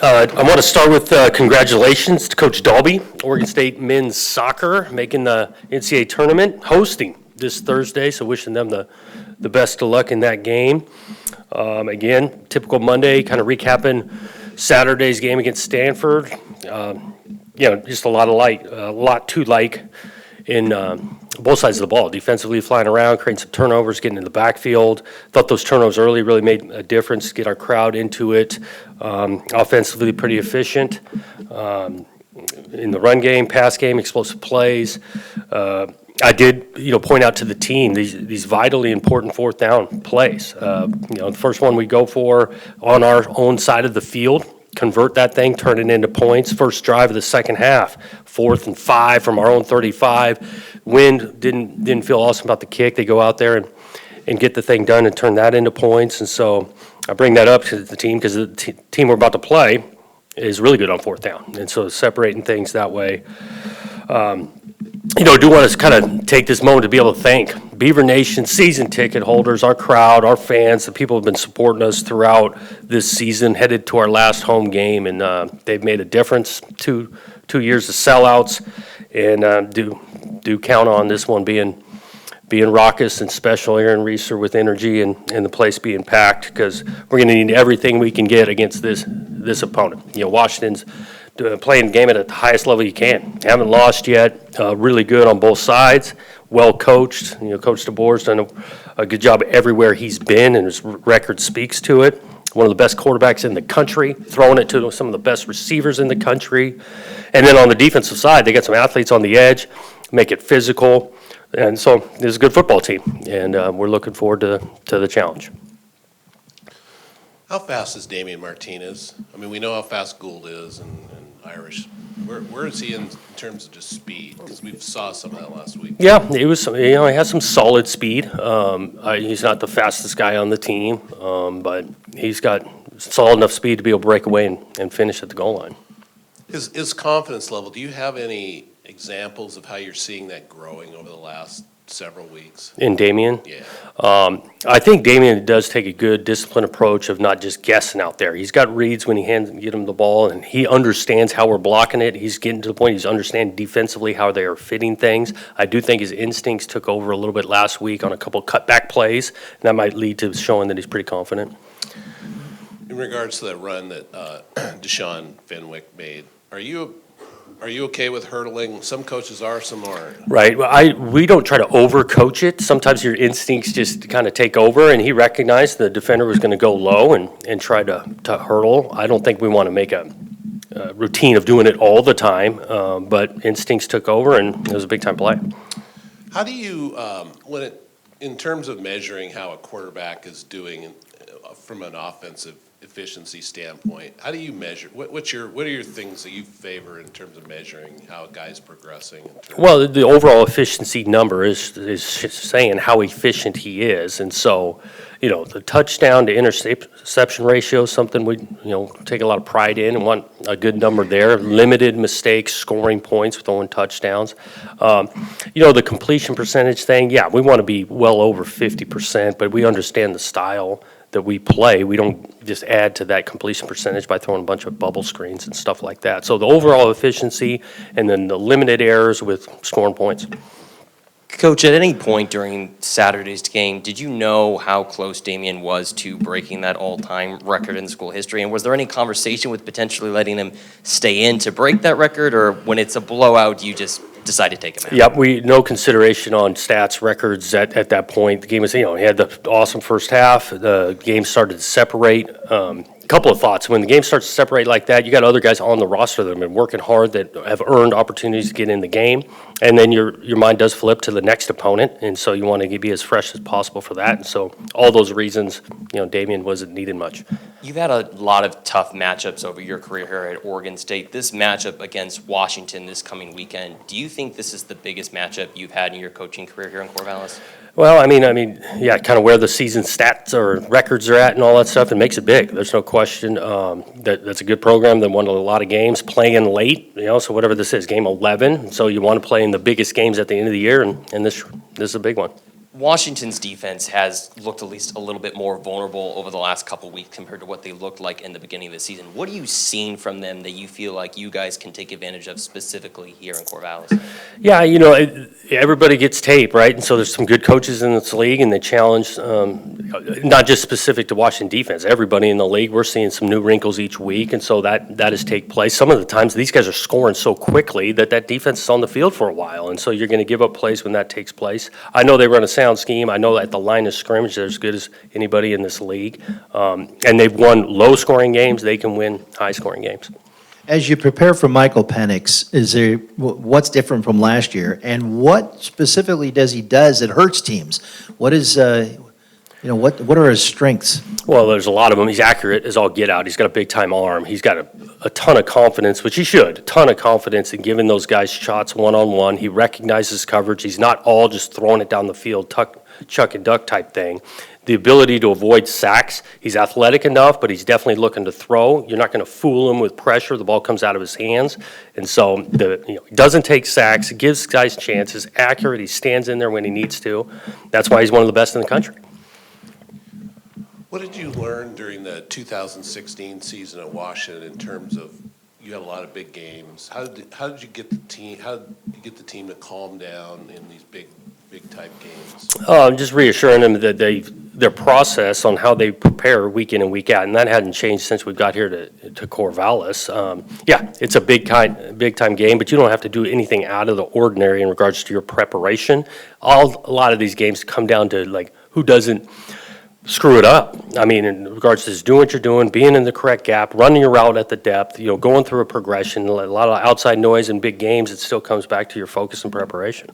I want to start with congratulations to Coach Dalby, Oregon State men's soccer, making the NCAA tournament, hosting this Thursday, so wishing them the best of luck in that game. Again, typical Monday, kind of recapping Saturday's game against Stanford. Just a lot to like in both sides of the ball. Defensively flying around, creating some turnovers, getting in the backfield. Thought those turnovers early really made a difference, get our crowd into it. Offensively pretty efficient. In the run game, pass game, explosive plays. I did, point out to the team these vitally important fourth down plays. The first one we go for on our own side of the field, convert that thing, turn it into points. First drive of the second half, 4th and 5 from our own 35. Wind didn't feel awesome about the kick. They go out there and get the thing done and turn that into points. And so I bring that up to the team because the team we're about to play is really good on fourth down. And so separating things that way. I do want to kind of take this moment to be able to thank Beaver Nation season ticket holders, our crowd, our fans, the people who have been supporting us throughout this season, headed to our last home game, and they've made a difference. Two years of sellouts, and do count on this one being raucous and special here in Reeser with energy and the place being packed, because we're going to need everything we can get against this opponent. Washington's playing the game at the highest level you can. Haven't lost yet. Really good on both sides. Well coached. Coach DeBoer's done a good job everywhere he's been, and his record speaks to it. One of the best quarterbacks in the country, throwing it to some of the best receivers in the country. And then on the defensive side, they got some athletes on the edge, make it physical. And so this is a good football team, and we're looking forward to the challenge. How fast is Damien Martinez? I mean, we know how fast Gould is and Irish. Where is he in terms of just speed? Because we saw some of that last week. Yeah, he has some solid speed. He's not the fastest guy on the team, but he's got solid enough speed to be able to break away and finish at the goal line. His confidence level, do you have any examples of how you're seeing that growing over the last several weeks? In Damien? Yeah. I think Damien does take a good disciplined approach of not just guessing out there. He's got reads when get him the ball, and he understands how we're blocking it. He's getting to the point he's understanding defensively how they are fitting things. I do think his instincts took over a little bit last week on a couple cutback plays, and that might lead to showing that he's pretty confident. In regards to that run that Deshaun Fenwick made, are you okay with hurdling? Some coaches are, some aren't. Right. Well, we don't try to overcoach it. Sometimes your instincts just kind of take over, and he recognized the defender was going to go low and try to hurdle. I don't think we want to make a routine of doing it all the time, but instincts took over, and it was a big-time play. How do you, in terms of measuring how a quarterback is doing from an offensive efficiency standpoint, how do you measure? What are your things that you favor in terms of measuring how a guy's progressing? Well, the overall efficiency number is saying how efficient he is, and so the touchdown to interception ratio is something we take a lot of pride in and want a good number there. Limited mistakes, scoring points with only touchdowns. The completion percentage thing, yeah, we want to be well over 50%, but we understand the style that we play. We don't just add to that completion percentage by throwing a bunch of bubble screens and stuff like that. So the overall efficiency and then the limited errors with scoring points. Coach, at any point during Saturday's game, did you know how close Damien was to breaking that all-time record in school history? And was there any conversation with potentially letting him stay in to break that record, or when it's a blowout, you just decide to take him out? Yep, no consideration on stats, records at that point. The game was, he had the awesome first half. The game started to separate. Couple of thoughts. When the game starts to separate like that, you got other guys on the roster that have been working hard, that have earned opportunities to get in the game, and then your mind does flip to the next opponent, and so you want to be as fresh as possible for that. And so all those reasons, Damien wasn't needed much. You've had a lot of tough matchups over your career here at Oregon State. This matchup against Washington this coming weekend, do you think this is the biggest matchup you've had in your coaching career here in Corvallis? Well, I mean, yeah, kind of where the season stats or records are at and all that stuff, it makes it big. There's no question. That's a good program that won a lot of games, playing late, so whatever this is, game 11. So you want to play in the biggest games at the end of the year, and this is a big one. Washington's defense has looked at least a little bit more vulnerable over the last couple of weeks compared to what they looked like in the beginning of the season. What are you seeing from them that you feel like you guys can take advantage of specifically here in Corvallis? Yeah, everybody gets tape, right? And so there's some good coaches in this league, and they challenge, not just specific to Washington defense, everybody in the league. We're seeing some new wrinkles each week, and so that has take place. Some of the times, these guys are scoring so quickly that defense is on the field for a while, and so you're going to give up plays when that takes place. I know they run a sound scheme. I know at the line of scrimmage, they're as good as anybody in this league, and they've won low-scoring games. They can win high-scoring games. As you prepare for Michael Penix, what's different from last year, and what specifically does he that hurts teams? What is, what are his strengths? Well, there's a lot of them. He's accurate as all get out. He's got a big-time arm. He's got a ton of confidence, which he should, a ton of confidence in giving those guys shots one-on-one. He recognizes coverage. He's not all just throwing it down the field, chuck and duck type thing. The ability to avoid sacks. He's athletic enough, but he's definitely looking to throw. You're not going to fool him with pressure. The ball comes out of his hands. And so he doesn't take sacks, gives guys chances, accurate. He stands in there when he needs to. That's why he's one of the best in the country. What did you learn during the 2016 season at Washington in terms of, you had a lot of big games. How did you get the team to calm down in these big type games? Just reassuring them that their process on how they prepare week in and week out, and that hadn't changed since we got here to Corvallis. Yeah, it's a big time game, but you don't have to do anything out of the ordinary in regards to your preparation. A lot of these games come down to like who doesn't screw it up. I mean, in regards to just doing what you're doing, being in the correct gap, running your route at the depth, going through a progression, a lot of outside noise in big games, it still comes back to your focus and preparation.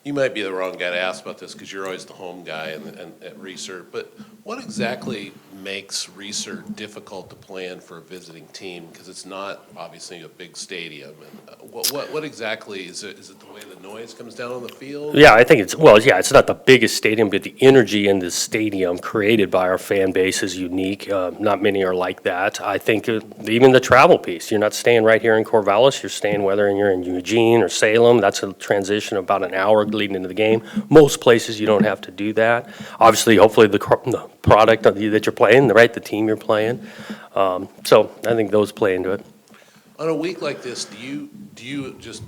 You might be the wrong guy to ask about this because you're always the home guy and at Research, but what exactly makes Research difficult to plan for a visiting team? Because it's not obviously a big stadium. And what exactly is it? Is it the way the noise comes down on the field? Yeah, I think it's not the biggest stadium, but the energy in the stadium created by our fan base is unique. Not many are like that. I think even the travel piece, you're not staying right here in Corvallis, you're staying whether you're in Eugene or Salem. That's a transition about an hour leading into the game. Most places you don't have to do that. Obviously, hopefully the product that you're playing, right, the team you're playing. So I think those play into it. On a week like this, do you just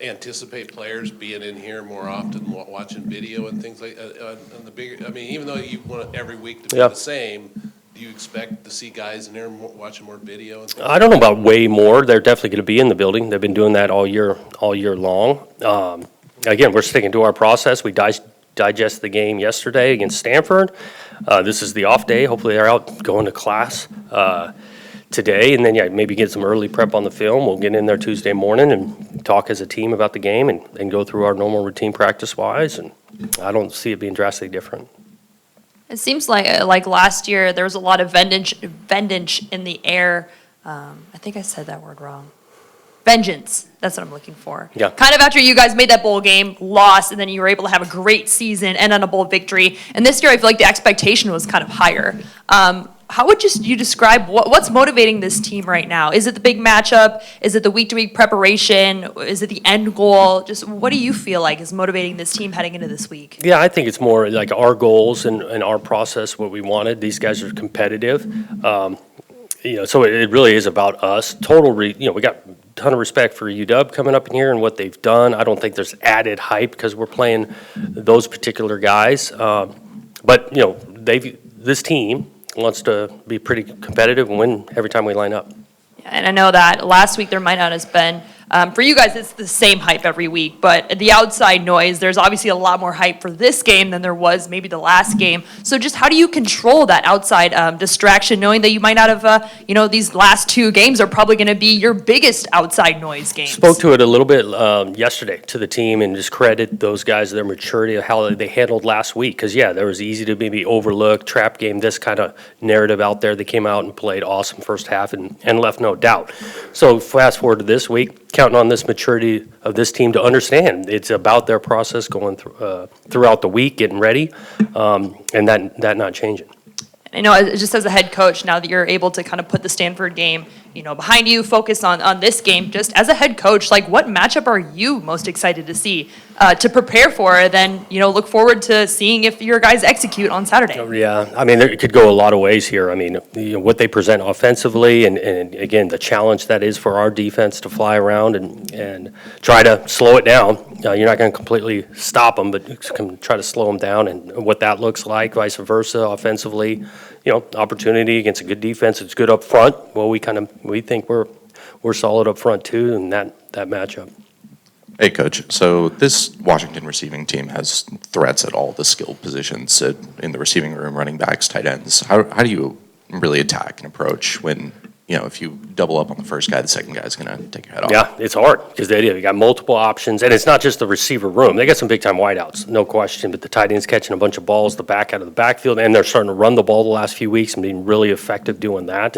anticipate players being in here more often, watching video and things like on the bigger? I mean, even though you want every week to be the same, do you expect to see guys in there watching more video? And things? I don't know about way more. They're definitely going to be in the building. They've been doing that all year long. Again, we're sticking to our process. We digest the game yesterday against Stanford. This is the off day. Hopefully they're out going to class today, and then maybe get some early prep on the film. We'll get in there Tuesday morning and talk as a team about the game and go through our normal routine practice-wise, and I don't see it being drastically different. It seems like last year there was a lot of vengeance in the air. I think I said that word wrong. Vengeance. That's what I'm looking for. Yeah. Kind of after you guys made that bowl game, lost, and then you were able to have a great season, end on a bowl victory. And this year, I feel like the expectation was kind of higher. How would you describe what's motivating this team right now? Is it the big matchup? Is it the week-to-week preparation? Is it the end goal? Just what do you feel like is motivating this team heading into this week? Yeah, I think it's more like our goals and our process, what we wanted. These guys are competitive. So it really is about us. We got a ton of respect for UW coming up in here and what they've done. I don't think there's added hype because we're playing those particular guys. But this team wants to be pretty competitive and win every time we line up. And I know that last week there might not have been, for you guys, it's the same hype every week, but the outside noise, there's obviously a lot more hype for this game than there was maybe the last game. So just how do you control that outside distraction, knowing that you might not have, these last two games are probably going to be your biggest outside noise games? Spoke to it a little bit yesterday to the team and just credit those guys, their maturity of how they handled last week. Because, there was easy to maybe overlook, trap game, this kind of narrative out there. They came out and played awesome first half and left no doubt. So fast forward to this week, counting on this maturity of this team to understand it's about their process going throughout the week, getting ready, and that not changing. I know, just as a head coach, now that you're able to kind of put the Stanford game behind you, focus on this game. Just as a head coach, like what matchup are you most excited to see, to prepare for, then, look forward to seeing if your guys execute on Saturday? Yeah, I mean, it could go a lot of ways here. I mean, what they present offensively, and again, the challenge that is for our defense to fly around and try to slow it down. You're not going to completely stop them, but try to slow them down, and what that looks like, vice versa, offensively. Opportunity against a good defense. It's good up front. Well, we think we're solid up front too, in that matchup. Hey, Coach. So this Washington receiving team has threats at all the skilled positions in the receiving room, running backs, tight ends. How do you really attack and approach when, if you double up on the first guy, the second guy's going to take your head off? Yeah, it's hard because they got multiple options, and it's not just the receiver room. They got some big-time wideouts, no question, but the tight end's catching a bunch of balls, the back out of the backfield, and they're starting to run the ball the last few weeks and being really effective doing that.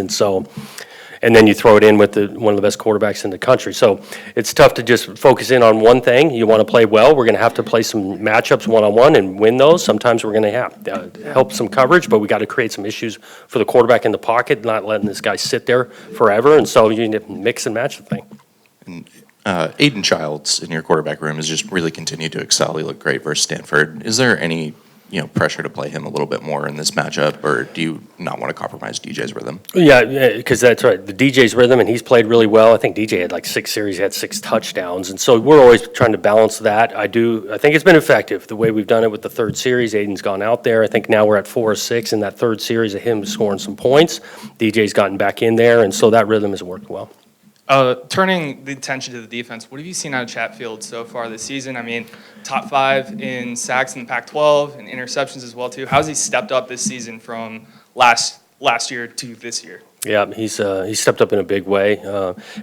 And then you throw it in with one of the best quarterbacks in the country. So it's tough to just focus in on one thing. You want to play well. We're going to have to play some matchups one-on-one and win those. Sometimes we're going to have to help some coverage, but we got to create some issues for the quarterback in the pocket, not letting this guy sit there forever. And so you need to mix and match the thing. And Aiden Childs in your quarterback room has just really continued to excel. He looked great versus Stanford. Is there any pressure to play him a little bit more in this matchup, or do you not want to compromise DJ's rhythm? Yeah, because that's right. The DJ's rhythm, and he's played really well. I think DJ had like 6 series, he had 6 touchdowns, and so we're always trying to balance that. I think it's been effective, the way we've done it with the third series. Aiden's gone out there. I think now we're at 4 or 6 in that third series of him scoring some points. DJ's gotten back in there, and so that rhythm has worked well. Turning the attention to the defense, what have you seen out of Chatfield so far this season? I mean, top 5 in sacks in the Pac-12 and interceptions as well too. How's he stepped up this season from last year to this year? Yeah, he's stepped up in a big way.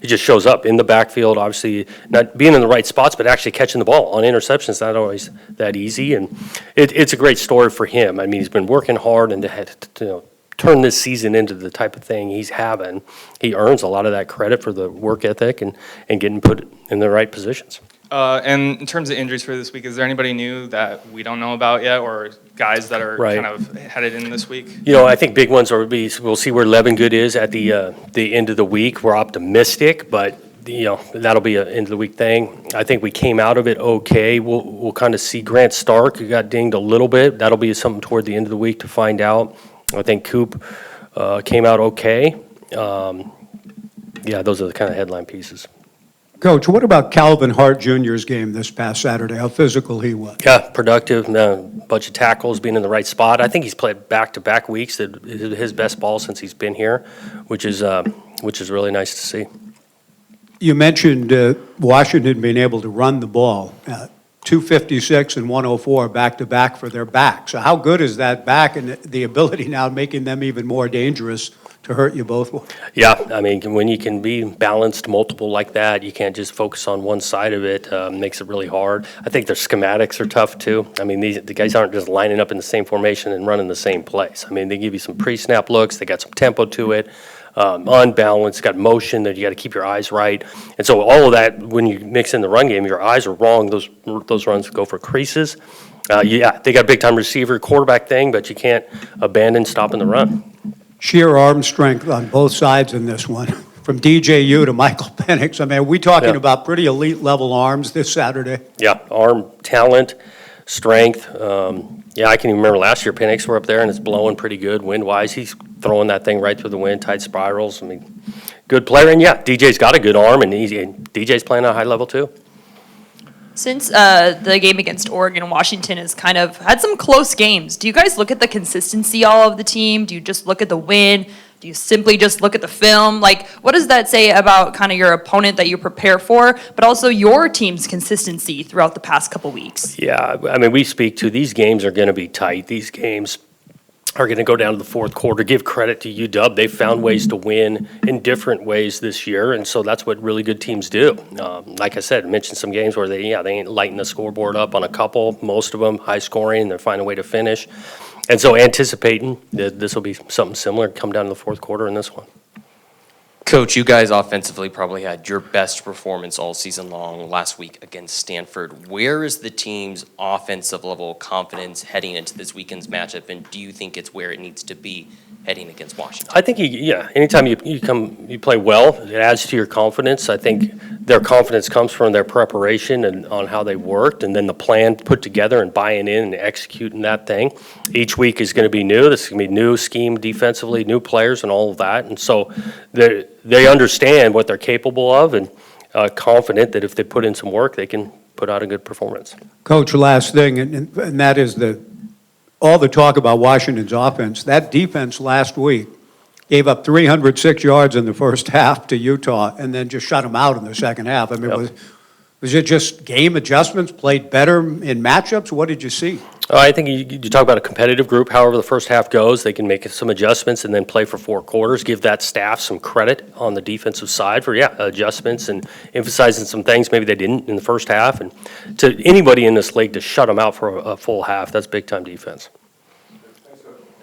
He just shows up in the backfield, obviously not being in the right spots, but actually catching the ball on interceptions. Not always that easy, and it's a great story for him. I mean, he's been working hard, and to turn this season into the type of thing he's having, he earns a lot of that credit for the work ethic and getting put in the right positions. And in terms of injuries for this week, is there anybody new that we don't know about yet, or guys that are Right. kind of headed in this week? I think big ones we'll see where Levengood is at the end of the week. We're optimistic, but that'll be an end of the week thing. I think we came out of it okay. We'll kind of see Grant Stark, who got dinged a little bit. That'll be something toward the end of the week to find out. I think Coop came out okay. Those are the kind of headline pieces. Coach, what about Calvin Hart Jr.'s game this past Saturday? How physical he was? Yeah, productive, bunch of tackles, being in the right spot. I think he's played back-to-back weeks, his best ball since he's been here, which is really nice to see. You mentioned Washington being able to run the ball. 256 and 104 back-to-back for their back. So how good is that back and the ability now making them even more dangerous to hurt you both? Yeah, I mean, when you can be balanced multiple like that, you can't just focus on one side of it. Makes it really hard. I think their schematics are tough too. I mean, the guys aren't just lining up in the same formation and running the same place. I mean, they give you some pre-snap looks. They got some tempo to it. Unbalanced, got motion that you got to keep your eyes right. And so all of that, when you mix in the run game, your eyes are wrong. Those runs go for creases. They got a big-time receiver, quarterback thing, but you can't abandon stopping the run. Sheer arm strength on both sides in this one, from DJU to Michael Penix. I mean, are we talking about pretty elite level arms this Saturday? Yeah, arm talent, strength. I can even remember last year, Penix were up there, and it's blowing pretty good wind-wise. He's throwing that thing right through the wind, tight spirals. I mean, good player. And DJ's got a good arm, and DJ's playing at a high level too. Since the game against Oregon, Washington has kind of had some close games. Do you guys look at the consistency all of the team? Do you just look at the win? Do you simply just look at the film? Like, what does that say about kind of your opponent that you prepare for, but also your team's consistency throughout the past couple weeks? Yeah, I mean, we speak to these games are going to be tight. These games are going to go down to the fourth quarter. Give credit to UW. They've found ways to win in different ways this year, and so that's what really good teams do. Like I said, I mentioned some games where they ain't lighting the scoreboard up on a couple, most of them high scoring, and they're finding a way to finish. And so anticipating that this will be something similar, come down to the fourth quarter in this one. Coach, you guys offensively probably had your best performance all season long last week against Stanford. Where is the team's offensive level of confidence heading into this weekend's matchup, and do you think it's where it needs to be heading against Washington? I think, anytime you play well, it adds to your confidence. I think their confidence comes from their preparation and on how they worked, and then the plan put together and buying in and executing that thing. Each week is going to be new. This is going to be new scheme defensively, new players and all of that. And so they understand what they're capable of and confident that if they put in some work, they can put out a good performance. Coach, last thing, and that is all the talk about Washington's offense. That defense last week gave up 306 yards in the first half to Utah and then just shut them out in the second half. I mean, Yep. was it just game adjustments, played better in matchups? What did you see? I think you talk about a competitive group. However the first half goes, they can make some adjustments and then play for 4 quarters. Give that staff some credit on the defensive side for, adjustments and emphasizing some things maybe they didn't in the first half. And to anybody in this league to shut them out for a full half, that's big-time defense.